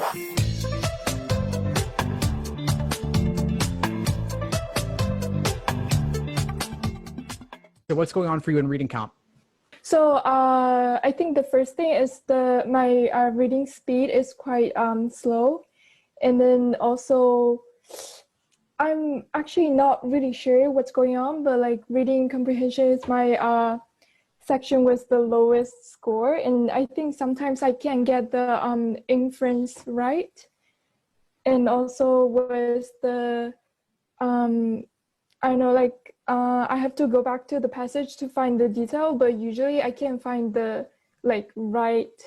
So what's going on for you in reading comp? So I think the first thing is my reading speed is quite slow. And then also, I'm actually not really sure what's going on, but like reading comprehension is my section with the lowest score. And I think sometimes I can't get the inference right. And also with the, I don't know, like, I have to go back to the passage to find the detail, but usually I can't find the like right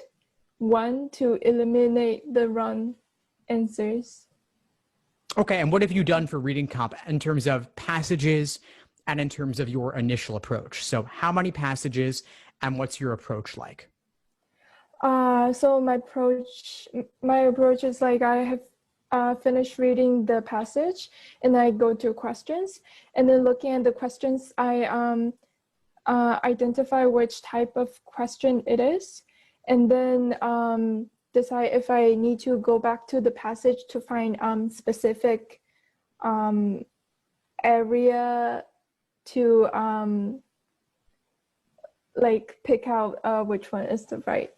one to eliminate the wrong answers. Okay, and what have you done for reading comp in terms of passages and in terms of your initial approach? So how many passages and what's your approach like? So my approach is like I have finish reading the passage and I go to questions, and then looking at the questions, I identify which type of question it is, and then decide if I need to go back to the passage to find specific area to like pick out which one is the right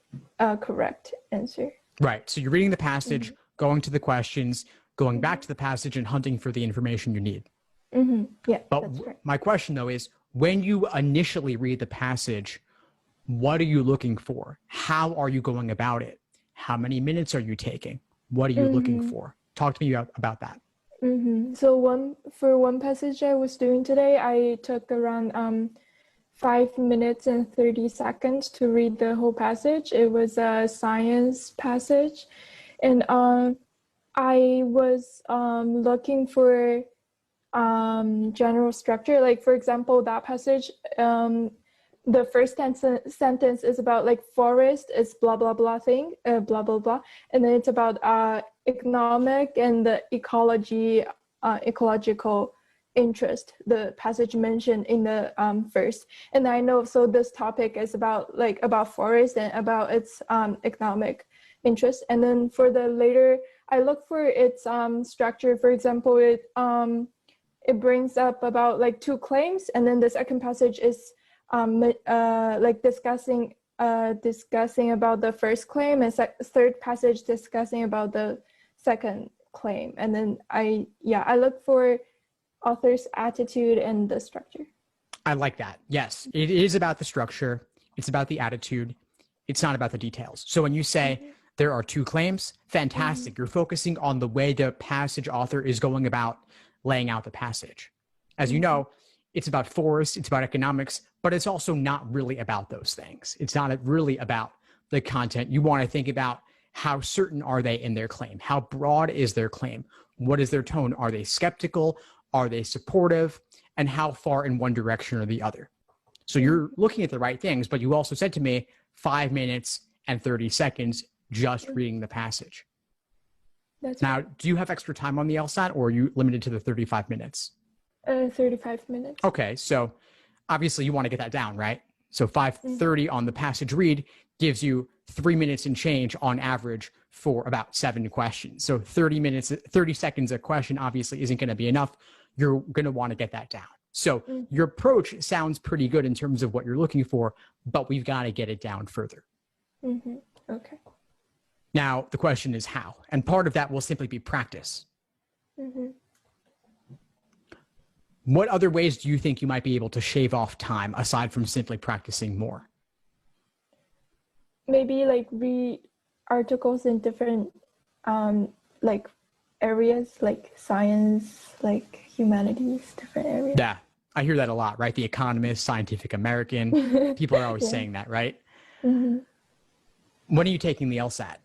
correct answer. Right, so you're reading the passage, going to the questions, going back to the passage and hunting for the information you need. Yeah, but that's right. My question though is, when you initially read the passage, what are you looking for? How are you going about it? How many minutes are you taking? What are you looking for? Talk to me about that. So for one passage I was doing today, I took around 5 minutes and 30 seconds to read the whole passage. It was a science passage. And I was looking for general structure. Like, for example, that passage, the first sentence is about like forest is blah, blah, blah thing, blah, blah, blah. And then it's about economic and the ecological interest, the passage mentioned in the verse. And I know, so this topic is about forest and about its economic interest. And then for the later, I look for its structure. For example, it brings up about like 2 claims, and then the second passage is like discussing about the first claim, and third passage discussing about the second claim. And then I look for author's attitude and the structure. I like that. Yes, it is about the structure. It's about the attitude. It's not about the details. So when you say there are 2 claims, fantastic. You're focusing on the way the passage author is going about laying out the passage. As you know, it's about forest, it's about economics, but it's also not really about those things. It's not really about the content. You want to think about how certain are they in their claim? How broad is their claim? What is their tone? Are they skeptical? Are they supportive? And how far in one direction or the other? So you're looking at the right things, but you also said to me 5 minutes and 30 seconds just reading the passage. That's now, right. Do you have extra time on the Lsat, or are you limited to the 35 minutes? 35 minutes. Okay, so obviously you want to get that down, right? So 5:30 on the passage read gives you 3 minutes and change on average for about 7 questions. So 30 seconds a question obviously isn't going to be enough. You're going to want to get that down. So your approach sounds pretty good in terms of what you're looking for, but we've got to get it down further. Okay. Now, the question is how, and part of that will simply be practice. What other ways do you think you might be able to shave off time aside from simply practicing more? Maybe like read articles in different like areas, like science, like humanities, different areas. Yeah, I hear that a lot, right? The Economist, Scientific American, people are always saying that, right? When are you taking the Lsat?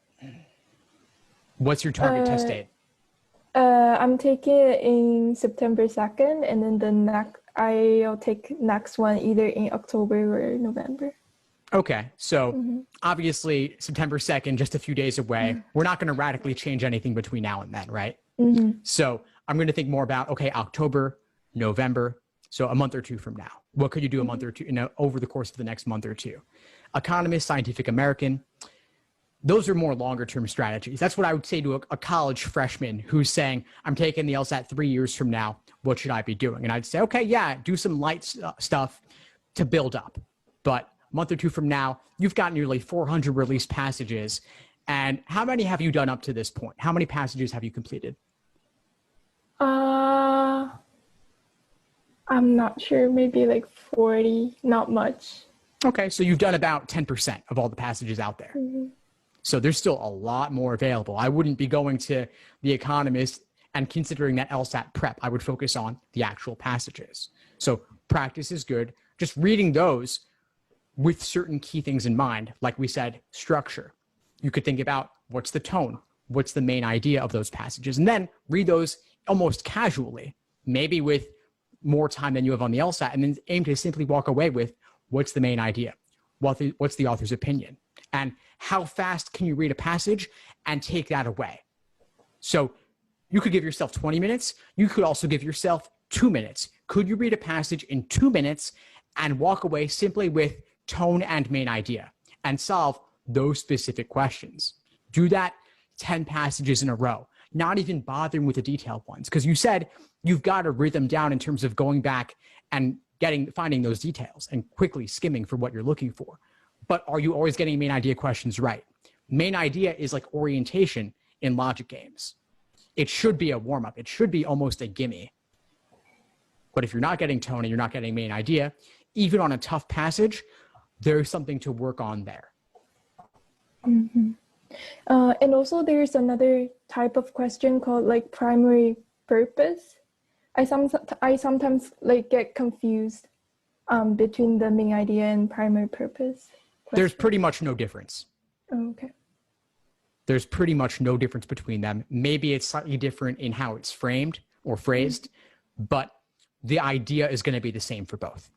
What's your target test date? I'm taking it in September 2nd, and then I'll take next one either in October or November. Okay, so obviously September 2nd, just a few days away. We're not going to radically change anything between now and then, right? So I'm going to think more about, okay, October, November, so a month or 2 from now. What could you do a month or 2 over the course of the next month or 2? Economist, Scientific American. those are more longer term strategies. That's what I would say to a college freshman who's saying, I'm taking the LSAT 3 years from now. What should I be doing? And I'd say, okay, yeah, do some light stuff to build up. But a month or two from now, you've got nearly 400 released passages. And how many have you done up to this point? How many passages have you completed? I'm not sure. Maybe like 40, not much. Okay, so you've done about 10% of all the passages out there. Mm-hmm. So there's still a lot more available. I wouldn't be going to The Economist and considering that LSAT prep. I would focus on the actual passages. So practice is good. Just reading those with certain key things in mind, like we said, structure. You could think about what's the tone, what's the main idea of those passages, and then read those almost casually, maybe with more time than you have on the LSAT, and then aim to simply walk away with what's the main idea, what's the author's opinion, and how fast can you read a passage and take that away. So you could give yourself 20 minutes. You could also give yourself 2 minutes. Could you read a passage in 2 minutes and walk away simply with tone and main idea and solve those specific questions? Do that 10 passages in a row, not even bothering with the detailed ones. Because you said you've got a rhythm down in terms of going back and finding those details and quickly skimming for what you're looking for. But are you always getting main idea questions right? Main idea is like orientation in logic games. It should be a warm-up. It should be almost a gimme. But if you're not getting tone and you're not getting main idea, even on a tough passage, there's something to work on there. Mm-hmm. And also there's another type of question called like primary purpose. I sometimes like get confused between the main idea and primary purpose question. There's pretty much no difference. Oh, okay. There's pretty much no difference between them. Maybe it's slightly different in how it's framed or phrased, but the idea is going to be the same for both.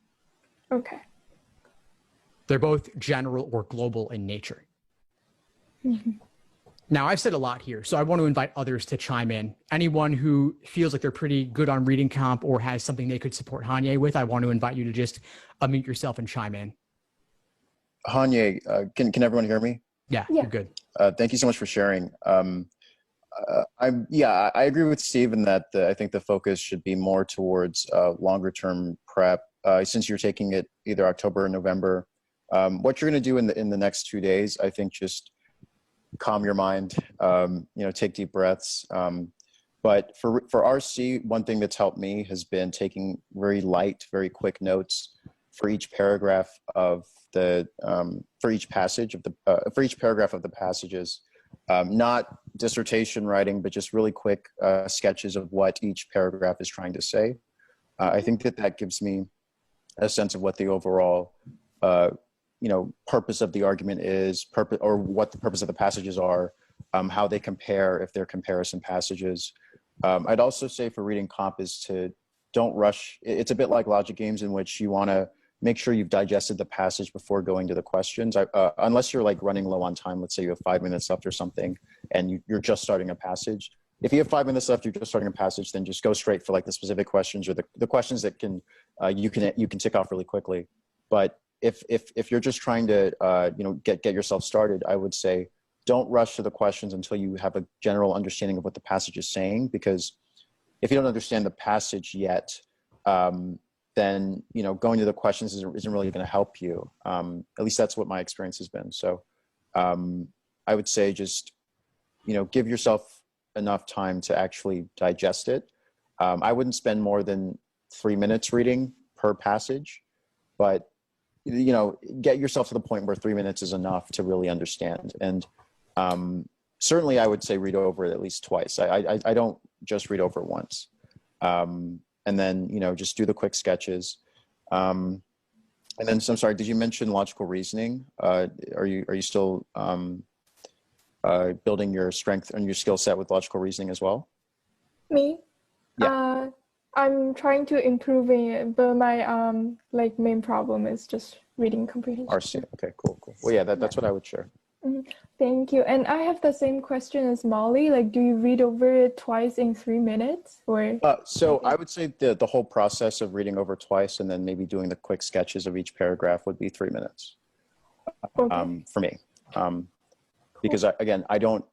Okay. They're both general or global in nature. Mm-hmm. Now, I've said a lot here, so I want to invite others to chime in. Anyone who feels like they're pretty good on reading comp or has something they could support Hanye with, I want to invite you to just unmute yourself and chime in. Hanye, can everyone hear me? Yeah, you're good. Thank you so much for sharing. I agree with Steve in that I think the focus should be more towards longer term prep. Since you're taking it either October or November, what you're going to do in the next 2 days, I think just calm your mind, take deep breaths. But for RC, one thing that's helped me has been taking very light, very quick notes for each paragraph of for each paragraph of the passages. Not dissertation writing, but just really quick sketches of what each paragraph is trying to say. I think that gives me a sense of what the overall purpose of the argument is, or what the purpose of the passages are, how they compare, if they're comparison passages. I'd also say for reading comp is to don't rush. It's a bit like logic games in which you want to make sure you've digested the passage before going to the questions. Unless you're like running low on time, let's say you have 5 minutes left or something, and you're just starting a passage. If you have 5 minutes left, you're just starting a passage, then just go straight for like the specific questions or the questions that you can tick off really quickly. But if you're just trying to get yourself started, I would say don't rush to the questions until you have a general understanding of what the passage is saying, because if you don't understand the passage yet, then going to the questions isn't really going to help you. At least that's what my experience has been. So I would say just give yourself enough time to actually digest it. I wouldn't spend more than 3 minutes reading per passage, but get yourself to the point where 3 minutes is enough to really understand. And certainly I would say read over it at least twice. I don't just read over it once. And then, just do the quick sketches. And then, so I'm sorry, did you mention logical reasoning? Are you still building your strength and your skill set with logical reasoning as well? Me? Yeah. I'm trying to improve it, but my main problem is just reading comprehension. RC. Okay, cool. Well, yeah, that's what I would share. Mm-hmm. Thank you. And I have the same question as Molly. Like, do you read over it twice in 3 minutes, or? So I would say the whole process of reading over twice and then maybe doing the quick sketches of each paragraph would be 3 minutes. Okay. For me. because I don't,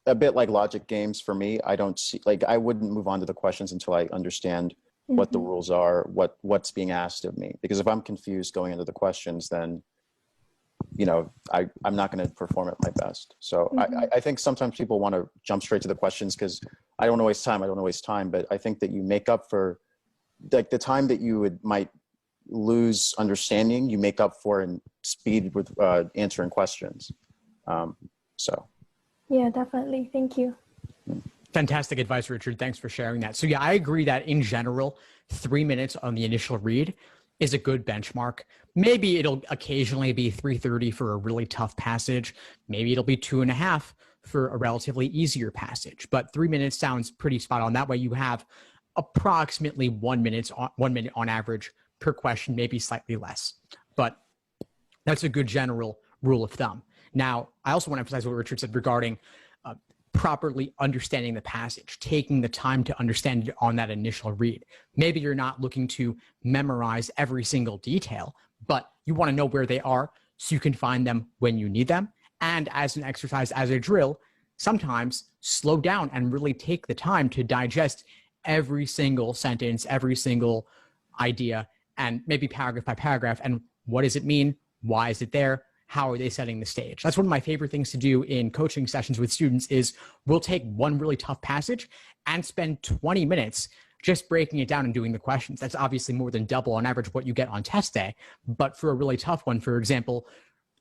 a bit like logic games for me, I don't see, like, I wouldn't move on to the questions until I understand what the rules are, what's being asked of me. Because if I'm confused going into the questions, then, you know, I'm not going to perform at my best. So I think sometimes people want to jump straight to the questions because I don't want to waste time. But I think that you make up for, like, the time that you might lose understanding, you make up for in speed with answering questions. So. Yeah, definitely. Thank you. Fantastic advice, Richard. Thanks for sharing that. So yeah, I agree that in general, 3 minutes on the initial read is a good benchmark. Maybe it'll occasionally be 3:30 for a really tough passage. Maybe it'll be 2.5 for a relatively easier passage. But 3 minutes sounds pretty spot on. That way you have approximately 1 minute on average per question, maybe slightly less. But that's a good general rule of thumb. Now, I also want to emphasize what Richard said regarding properly understanding the passage, taking the time to understand it on that initial read. Maybe you're not looking to memorize every single detail, but you want to know where they are so you can find them when you need them. And as an exercise, as a drill, sometimes slow down and really take the time to digest every single sentence, every single idea, and maybe paragraph by paragraph. And what does it mean? Why is it there? How are they setting the stage? That's one of my favorite things to do in coaching sessions with students is we'll take one really tough passage and spend 20 minutes just breaking it down and doing the questions. That's obviously more than double on average what you get on test day. But for a really tough one, for example,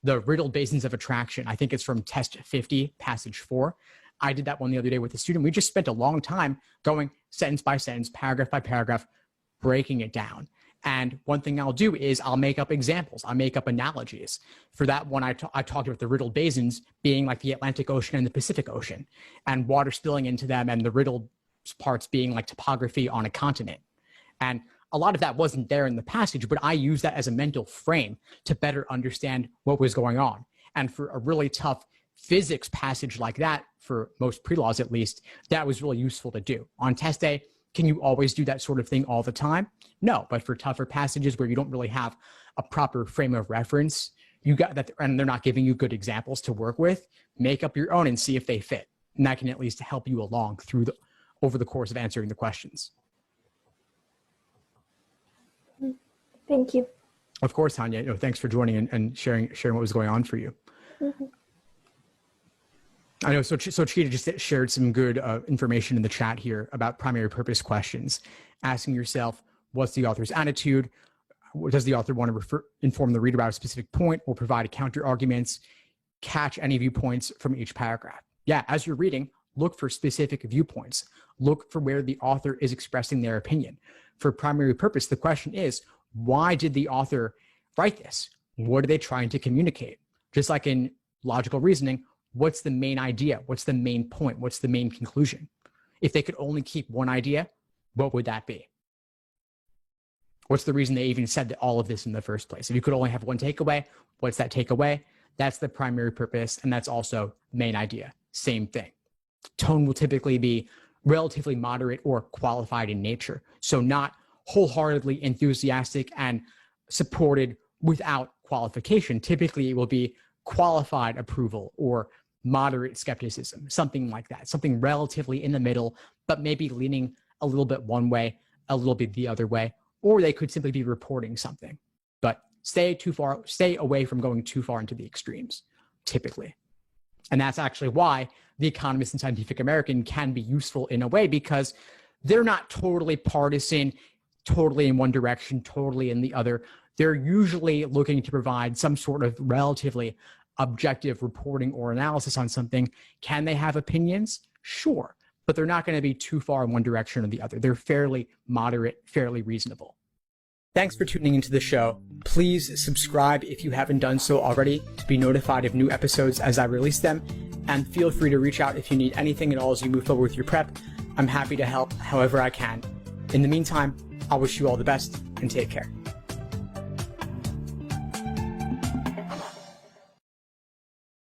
the riddled basins of attraction, I think it's from test 50, passage 4. I did that one the other day with a student. We just spent a long time going sentence by sentence, paragraph by paragraph, breaking it down. And one thing I'll do is I'll make up examples. I'll make up analogies. For that one, I talked about the riddled basins being like the Atlantic Ocean and the Pacific Ocean, and water spilling into them, and the riddled parts being like topography on a continent. And a lot of that wasn't there in the passage, but I used that as a mental frame to better understand what was going on. And for a really tough physics passage like that, for most pre-laws at least, that was really useful to do. On test day, can you always do that sort of thing all the time? No, but for tougher passages where you don't really have a proper frame of reference, you got that, and they're not giving you good examples to work with, make up your own and see if they fit. And that can at least help you along over the course of answering the questions. Thank you. Of course, Tanya. Thanks for joining and sharing what was going on for you. I know. So Cheetah just shared some good information in the chat here about primary purpose questions, asking yourself, what's the author's attitude? Does the author want to inform the reader about a specific point or provide counter arguments? Catch any viewpoints from each paragraph. Yeah, as you're reading, look for specific viewpoints. Look for where the author is expressing their opinion. For primary purpose, the question is, why did the author write this? What are they trying to communicate? Just like in logical reasoning, what's the main idea? What's the main point? What's the main conclusion? If they could only keep one idea, what would that be? What's the reason they even said all of this in the first place? If you could only have one takeaway, what's that takeaway? That's the primary purpose, and that's also main idea. Same thing. Tone will typically be relatively moderate or qualified in nature. So not wholeheartedly enthusiastic and supported without qualification. Typically, it will be qualified approval or moderate skepticism, something like that, something relatively in the middle, but maybe leaning a little bit one way, a little bit the other way, or they could simply be reporting something. But stay away from going too far into the extremes, typically. And that's actually why The Economist and Scientific American can be useful in a way, because they're not totally partisan, totally in one direction, totally in the other. They're usually looking to provide some sort of relatively objective reporting or analysis on something. Can they have opinions? Sure, but they're not going to be too far in one direction or the other. They're fairly moderate, fairly reasonable. Thanks for tuning into the show. Please subscribe if you haven't done so already to be notified of new episodes as I release them. And feel free to reach out if you need anything at all as you move forward with your prep. I'm happy to help however I can. In the meantime, I'll wish you all the best and take care.